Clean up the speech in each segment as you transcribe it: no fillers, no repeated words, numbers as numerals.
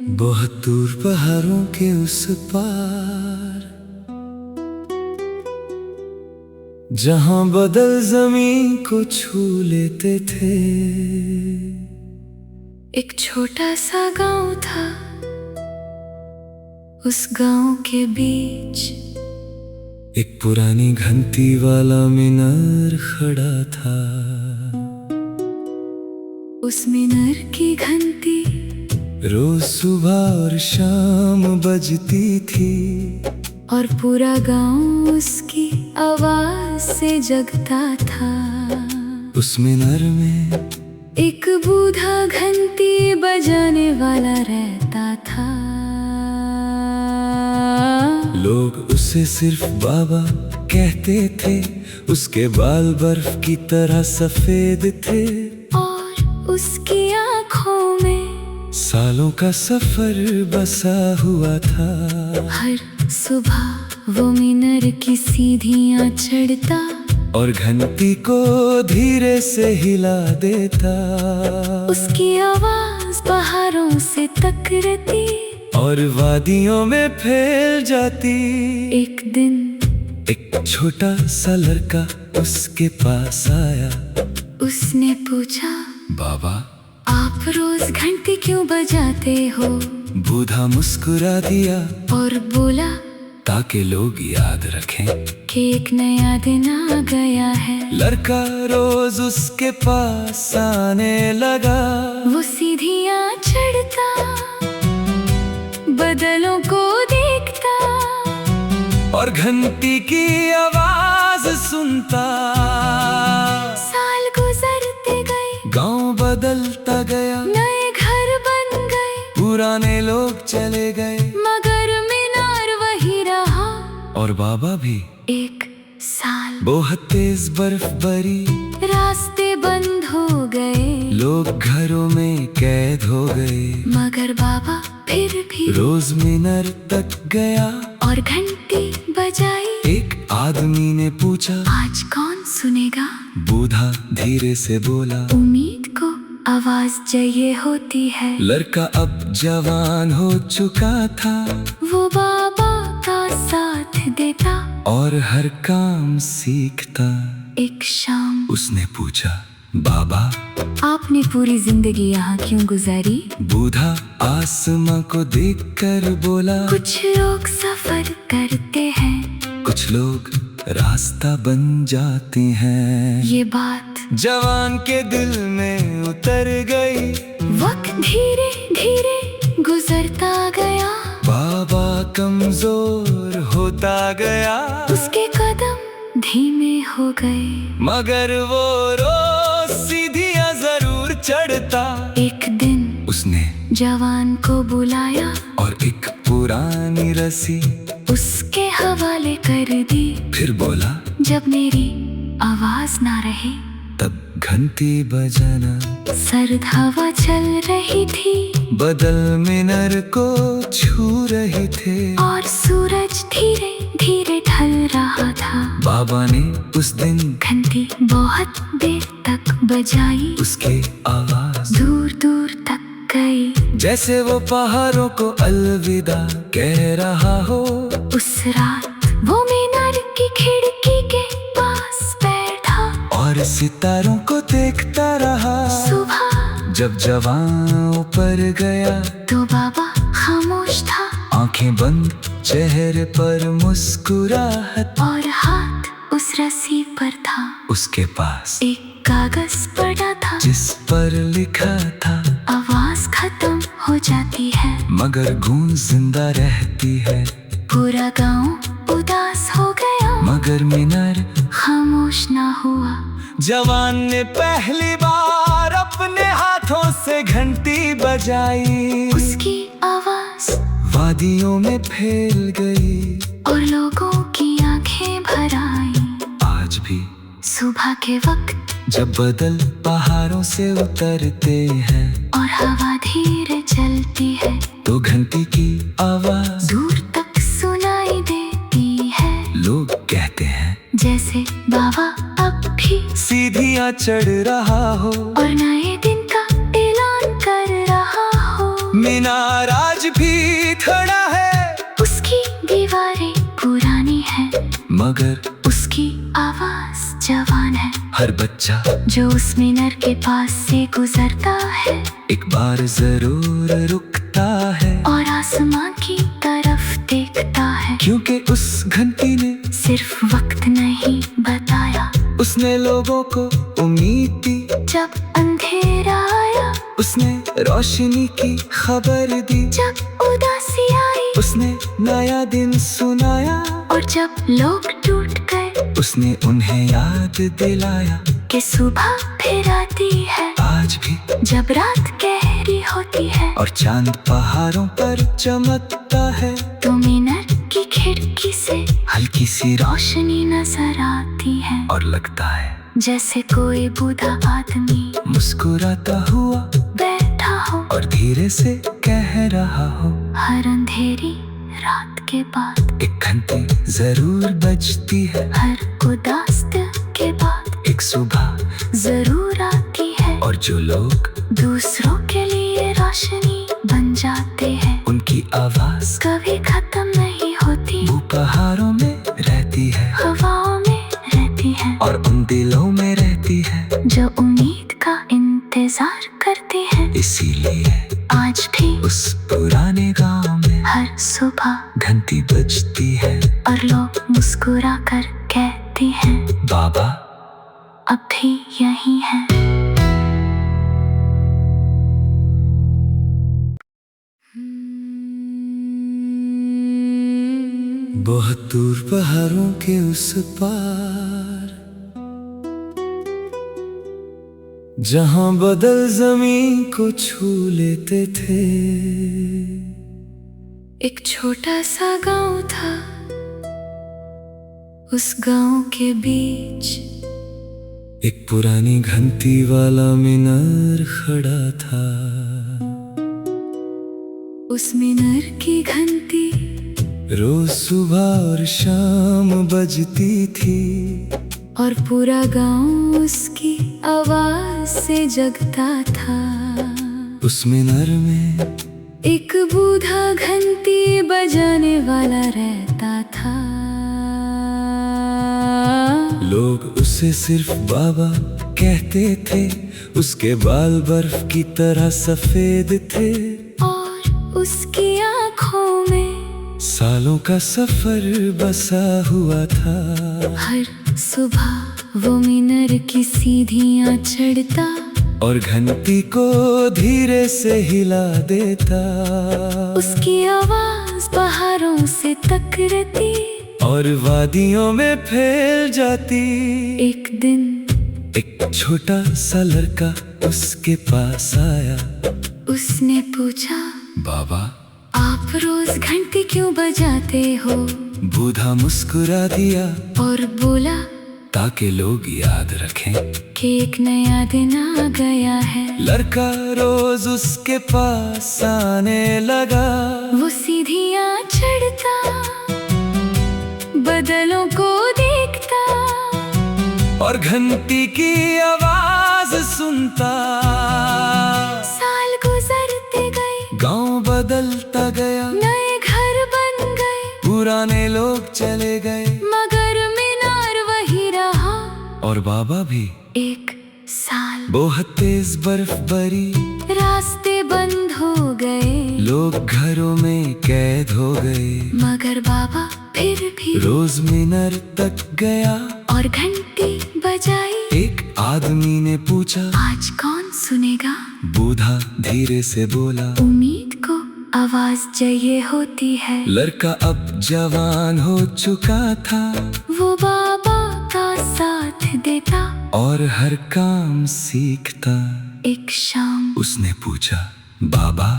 बहुत दूर पहाड़ों के उस पार, जहां बदल जमीन को छू लेते थे। एक छोटा सा गांव था, उस गांव के बीच एक पुरानी घंटी वाला मीनार खड़ा था। उस मीनार की घंटी रोज सुबह और शाम बजती थी, और पूरा गांव उसकी आवाज से जगता था। उस मीनार में एक बूढ़ा घंटी बजाने वाला रहता था। लोग उसे सिर्फ बाबा कहते थे, उसके बाल बर्फ की तरह सफेद थे, और उसकी आंखों में सालों का सफर बसा हुआ था। हर सुबह वो मीनार की सीढ़ियां चढ़ता और घंटी को धीरे से हिला देता। उसकी आवाज पहाड़ों से टकराती और वादियों में फैल जाती। एक दिन एक छोटा सा लड़का उसके पास आया। उसने पूछा, बाबा आप रोज घंटी क्यों बजाते हो? बूढ़ा मुस्कुरा दिया और बोला, ताकि लोग याद रखें कि एक नया दिन आ गया है। लड़का रोज उसके पास आने लगा। वो सीढ़ियां चढ़ता, बदलों को देखता, और घंटी की आवाज सुनता। साल गुजरते गए, गांव बदलता गया, नए घर बन गए, पुराने लोग चले गए, मगर मीनार वही रहा। और बाबा भी। एक साल बहुत तेज बर्फबारी, रास्ते बंद हो गए, लोग घरों में कैद हो गए, मगर बाबा फिर भी रोज मीनार तक गया और घंटी बजाई। एक आदमी ने पूछा, आज कौन सुनेगा? बूढ़ा धीरे से बोला, उम्मीद को आवाज चाहिए होती है। लड़का अब जवान हो चुका था, वो बाबा का साथ देता और हर काम सीखता। एक शाम उसने पूछा, बाबा आपने पूरी जिंदगी यहाँ क्यों गुजारी? बूढ़ा आसमां को देखकर बोला, कुछ लोग सफर करते हैं, कुछ लोग रास्ता बन जाते हैं। ये बात जवान के दिल में उतर गई। वक्त धीरे धीरे गुजरता गया, बाबा कमजोर होता गया, उसके कदम धीमे हो गए, मगर वो रोज सीढ़ियां जरूर चढ़ता। एक दिन उसने जवान को बुलाया और एक पुरानी रस्सी उसके हवाले कर दी। फिर बोला, जब मेरी आवाज ना रहे तब घंटी बजाना। सर्द हवा चल रही थी, बदल मीनार को छू रहे थे, और सूरज धीरे धीरे ढल रहा था। बाबा ने उस दिन घंटी बहुत देर तक बजाई, उसकी आवाज दूर दूर तक गई, जैसे वो पहाड़ों को अलविदा कह रहा हो। उस रात वो मीनार की खिड़की के पास बैठा और सितारों को देखता रहा। सुबह जब जवान ऊपर गया तो बाबा खामोश था, आंखें बंद, चेहरे पर मुस्कुराहट, और हाथ उस रस्सी पर था। उसके पास एक कागज पड़ा था, जिस पर लिखा था, आवाज खत्म हो जाती है, मगर गूंज जिंदा रहती है। पूरा गांव उदास हो गया, मगर मीनार खामोश ना हुआ। जवान ने पहली बार अपने हाथों से घंटी बजाई। उसकी आवाज वादियों में फैल गई, और लोगों की आंखें भर आई। आज भी सुबह के वक्त जब बदल पहाड़ों से उतरते हैं और हवा धीरे चलती है, तो घंटी की आवाज दूर तक सुनाई देती है। लोग कहते हैं, जैसे बाबा अब भी सीढ़ियां चढ़ रहा हो, और नए दिन का ऐलान कर रहा हो। मीनार आज बच्चा जो उस मीनार के पास से गुजरता है एक बार जरूर रुकता है और आसमां की तरफ देखता है, क्योंकि उस घंटी ने सिर्फ वक्त नहीं बताया। उसने लोगों को उम्मीद दी, जब अंधेरा आया उसने रोशनी की खबर दी, जब उदासी आई उसने नया दिन सुनाया, और जब लोग टूट गए उसने उन्हें याद दिलाया कि सुबह फिर आती है। आज भी जब रात गहरी होती है और चांद पहाड़ों पर चमकता है, तो मीनार की खिड़की से हल्की सी रोशनी नजर आती है, और लगता है जैसे कोई बूढ़ा आदमी मुस्कुराता हुआ बैठा हो और धीरे से कह रहा हो, हर अंधेरी रात के बाद एक घंटी जरूर बजती है, हर उदास दिल के बाद एक सुबह जरूर आती है, और जो लोग दूसरों के लिए रोशनी बन जाते हैं उनकी आवाज कभी खत्म नहीं होती, वो पहाड़ों में रहती है हवाओं में रहती है, और उन दिलों में रहती है जो उम्मीद का इंतजार करते हैं। इसीलिए आज भी उस पुराने गांव में हर सुबह घंटी बजती है और लोग मुस्कुरा कर कहते हैं, बाबा अब भी यही है। बहुत दूर पहाड़ों के उस पार, जहां बदल जमीन को छू लेते थे, एक छोटा सा गांव था, उस गांव के बीच एक पुरानी घंटी वाला मीनार खड़ा था। उस मीनार की घंटी रोज सुबह और शाम बजती थी, और पूरा गांव उसकी आवाज से जगता था। उस मीनार में एक बूढ़ा घंटी बजाने वाला रहता था। लोग उसे सिर्फ बाबा कहते थे, उसके बाल बर्फ की तरह सफेद थे, और उसकी आँखों में सालों का सफर बसा हुआ था। हर सुबह वो मीनार की सीढ़ियाँ चढ़ता और घंटी को धीरे से हिला देता। उसकी आवाज पहाड़ों से टकराती और वादियों में फैल जाती। एक दिन एक छोटा सा लड़का उसके पास आया। उसने पूछा, बाबा आप रोज घंटी क्यों बजाते हो? बूढ़ा मुस्कुरा दिया और बोला, ताकि लोग याद रखें कि एक नया दिन आ गया है। लड़का रोज उसके पास आने लगा। वो सीढ़ियाँ चढ़ता, बदलों को देखता और घंटी की आवाज सुनता। साल गुजरते गए, गांव बदलता गया, नए घर बन गए, पुराने लोग चले गए, मगर मीनार वही रहा। और बाबा भी। एक साल बहुत तेज बर्फ बरी, रास्ते बंद हो गए, लोग घरों में कैद हो गए, मगर बाबा फिर भी रोज मीनार तक गया और घंटी बजाई। एक आदमी ने पूछा, आज कौन सुनेगा? बूढ़ा धीरे से बोला, उम्मीद को आवाज चाहिए होती है। लड़का अब जवान हो चुका था, वो बाबा का साथ देता और हर काम सीखता। एक शाम उसने पूछा, बाबा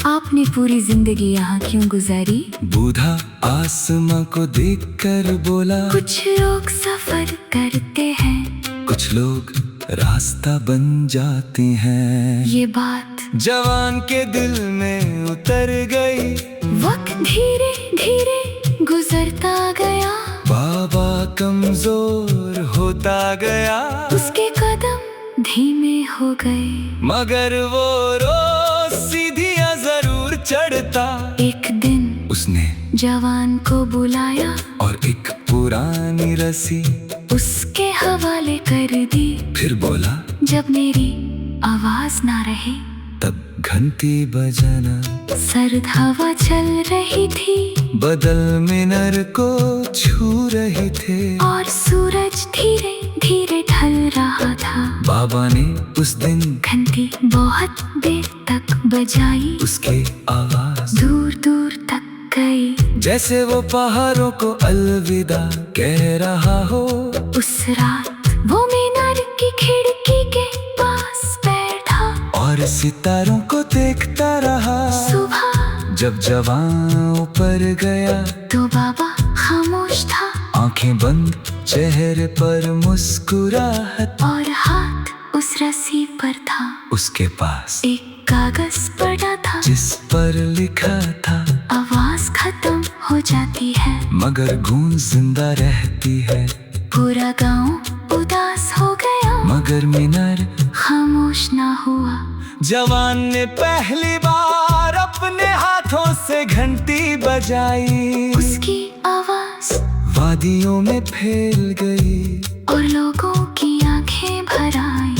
आपने पूरी जिंदगी यहाँ क्यों गुजारी? बूढ़ा आसमां को देखकर बोला, कुछ लोग सफर करते हैं, कुछ लोग रास्ता बन जाते हैं। ये बात जवान के दिल में उतर गई। वक्त धीरे धीरे गुजरता गया, बाबा कमजोर होता गया, उसके कदम धीमे हो गए, मगर वो रोज सीढ़ियाँ जरूर चढ़ता। एक दिन उसने जवान को बुलाया और एक पुरानी रस्सी उसके हवाले कर दी। फिर बोला जब मेरी आवाज ना रहे तब घंटी बजाना। सर्द हवा चल रही थी, बदल मीनार को छू रहे थे, और सूरज धीरे धीरे ढल रहा था। बाबा ने उस दिन घंटी बहुत देर तक बजाई, उसकी आवाज दूर दूर तक गई, जैसे वो पहाड़ों को अलविदा कह रहा हो। उस रात वो मीनार की खिड़की के पास बैठा और सितारों को देखता रहा। सुबह जब जवान ऊपर गया तो बाबा खामोश था, आंखें बंद, चेहरे पर मुस्कुराहट, और हाथ उस रस्सी पर था। उसके पास एक कागज पड़ा था जिस पर लिखा था, आवाज खत्म हो जाती है मगर गूंज जिंदा रहती है। पूरा गांव उदास हो गया मगर मीनार खामोश ना हुआ। जवान ने पहली बार अपने हाथों से घंटी बजाई। उसकी आवाज वादियों में फैल गई और लोगों की आंखें भर आई।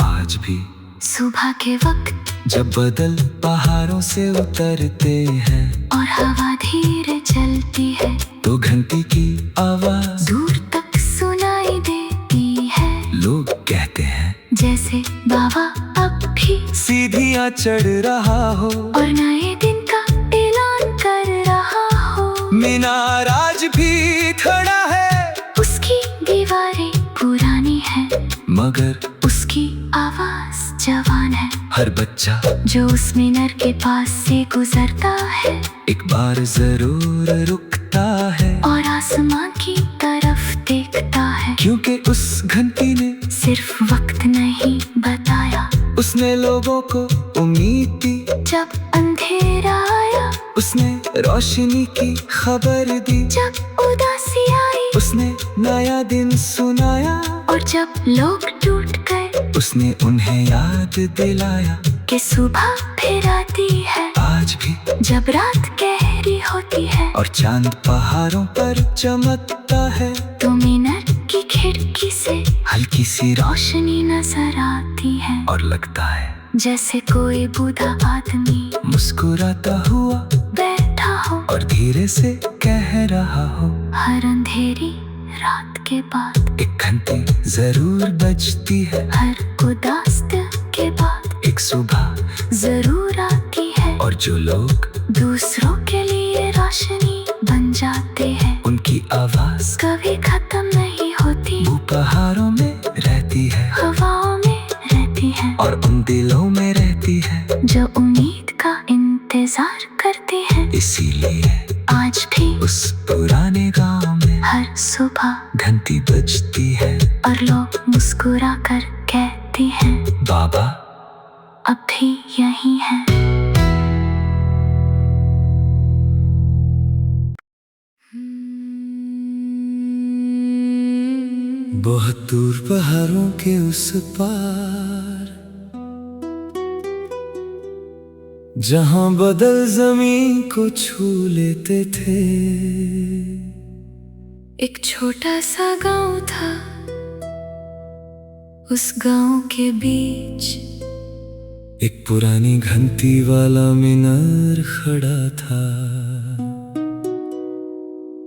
आज भी सुबह के वक्त जब बदल पहाड़ों से उतरते हैं और हवा धीरे चलती है, तो घंटी की आवाज दूर तक सुनाई देती है। लोग कहते हैं जैसे बाबा अब भी सीढ़ियाँ चढ़ रहा हो और नए दिन का ऐलान कर रहा हो। मीनार आज भी खड़ा है, उसकी दीवारें पुरानी है, मगर उसकी आवाज जवान है। हर बच्चा जो उस मीनार के पास से गुजरता है एक बार जरूर रुकता है और आसमां की तरफ देखता है, क्योंकि उस घंटी ने सिर्फ वक्त नहीं बताया, उसने लोगों को उम्मीद दी। जब अंधेरा आया उसने रोशनी की खबर दी, जब उदासी आई उसने नया दिन सुनाया, और जब लोग टूट गए उसने उन्हें याद दिलाया कि सुबह फिर आती है। आज भी जब रात गहरी होती है और चांद पहाड़ों पर चमकता है, तो मीनार की खिड़की से हल्की सी रोशनी नजर आती है, और लगता है जैसे कोई बूढ़ा आदमी मुस्कुराता हुआ बैठा हो और धीरे से कह रहा हो, हर अंधेरी रात के बाद एक घंटी जरूर बजती है, हर उदास दिल के बाद एक सुबह जरूर आती है, और जो लोग दूसरों के लिए रोशनी बन जाते हैं, उनकी आवाज कभी खत्म नहीं होती, वो पहाड़ों में रहती है, हवाओं में रहती है, और उन दिलों में रहती है जो उम्मीद का इंतजार करते हैं। इसीलिए आज भी उस पुराने गांव में हर सुबह घंटी बजती है और लोग मुस्कुरा कर कहते हैं, बाबा अब भी यही है। बहुत दूर पहाड़ों के उस पार, जहां बदल जमीन को छू लेते थे, एक छोटा सा गांव था, उस गांव के बीच एक पुरानी घंटी वाला मीनार खड़ा था।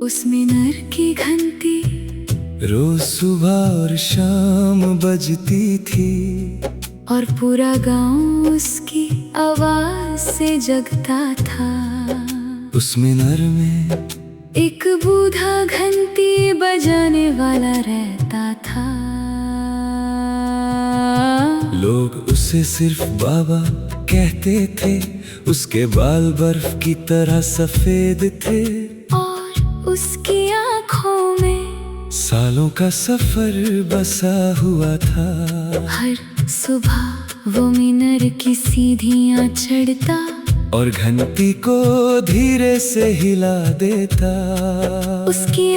उस मीनार की घंटी रोज सुबह और शाम बजती थी, और पूरा गांव उसकी आवाज से जगता था। उस मीनार में एक बूढ़ा घंटी बजाने वाला रहता था। लोग उसे सिर्फ बाबा कहते थे, उसके बाल बर्फ की तरह सफेद थे, और उसकी आँखों में सालों का सफर बसा हुआ था। हर सुबह वो मीनार की सीढ़ियाँ चढ़ता और घंटी को धीरे से हिला देता। उसकी